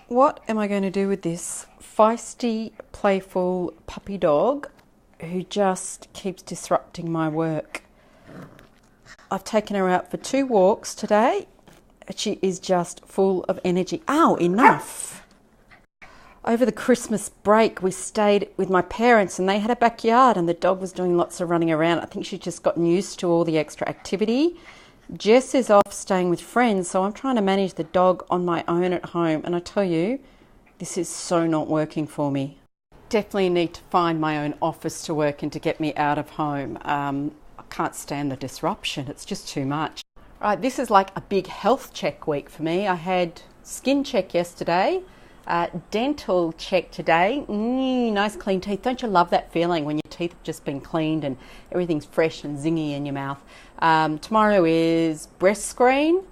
What am I going to do with this feisty, playful puppy dog who just keeps disrupting my work? I've taken her out for 2 walks today. She is just full of energy. Ow, enough! Over the Christmas break, we stayed with my parents and they had a backyard and the dog was doing lots of running around. I think she'd just gotten used to all the extra activity. Jess is off staying with friends, so I'm trying to manage the dog on my own at home. And I tell you, this is so not working for me. Definitely need to find my own office to work in to get me out of home. I can't stand the disruption. It's just too much. Right, this is like a big health check week for me. I had skin check yesterday, dental check today. Nice clean teeth. Don't you love that feeling when your teeth have just been cleaned and everything's fresh and zingy in your mouth? Tomorrow is Breastscreen,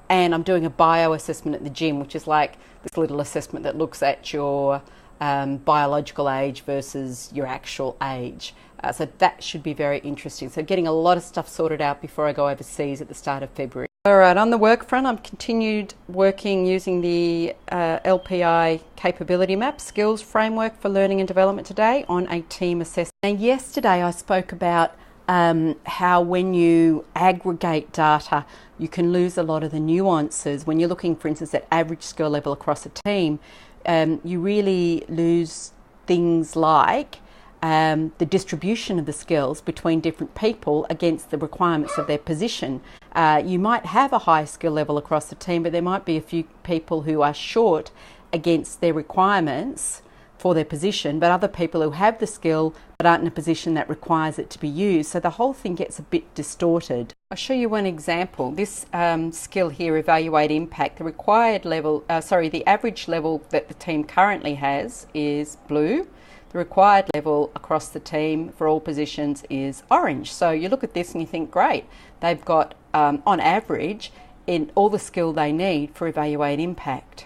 and I'm doing a Bioassessment at the gym, which is like this little assessment that looks at your biological age versus your actual age. So that should be very interesting. So getting a lot of stuff sorted out before I go overseas at the start of February. All right, on the work front, I've continued working using the LPI capability map skills framework for learning and development today on a team assessment. And yesterday I spoke about how when you aggregate data, you can lose a lot of the nuances. When you're looking, for instance, at average skill level across a team, you really lose things like the distribution of the skills between different people against the requirements of their position. You might have a high skill level across the team, but there might be a few people who are short against their requirements for their position, but other people who have the skill but aren't in a position that requires it to be used. So the whole thing gets a bit distorted. I'll show you one example. This skill here, evaluate impact, the required level, the average level that the team currently has is blue. The required level across the team for all positions is orange. So you look at this and you think, great, they've got on average in all the skill they need for evaluate impact.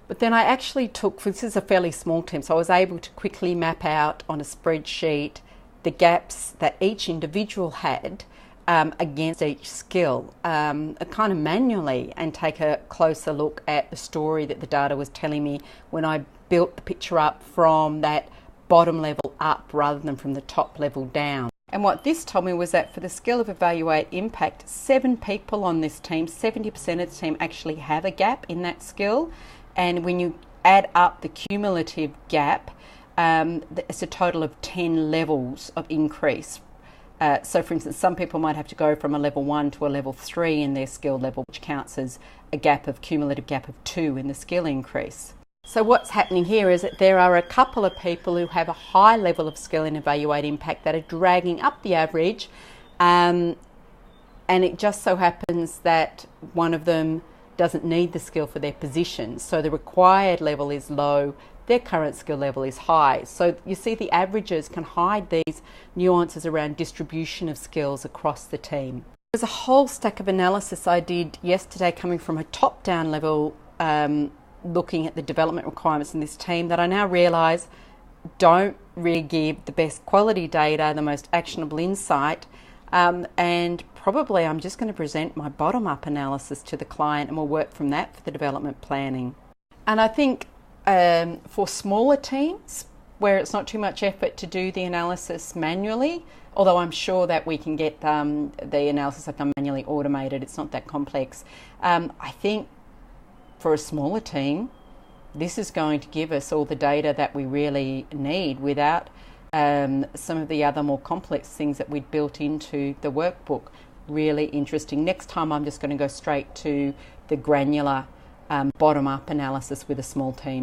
But then I actually took, this is a fairly small team, so I was able to quickly map out on a spreadsheet the gaps that each individual had against each skill, kind of manually, and take a closer look at the story that the data was telling me when I built the picture up from that bottom level up rather than from the top level down. And what this told me was that for the skill of evaluate impact, 7 people on this team, 70% of the team actually have a gap in that skill. And when you add up the cumulative gap, it's a total of 10 levels of increase. So for instance, some people might have to go from a level 1 to a level 3 in their skill level, which counts as a cumulative gap of 2 in the skill increase. So what's happening here is that there are a couple of people who have a high level of skill in evaluate impact that are dragging up the average, and it just so happens that one of them doesn't need the skill for their position. So the required level is low, their current skill level is high. So you see the averages can hide these nuances around distribution of skills across the team. There's a whole stack of analysis I did yesterday coming from a top-down level, looking at the development requirements in this team that I now realise don't really give the best quality data, the most actionable insight, and probably I'm just going to present my bottom-up analysis to the client and we'll work from that for the development planning. And I think for smaller teams where it's not too much effort to do the analysis manually, although I'm sure that we can get the analysis I've done manually automated, it's not that complex. I think for a smaller team, this is going to give us all the data that we really need without some of the other more complex things that we'd built into the workbook. Really interesting. Next time I'm just going to go straight to the granular bottom-up analysis with a small team.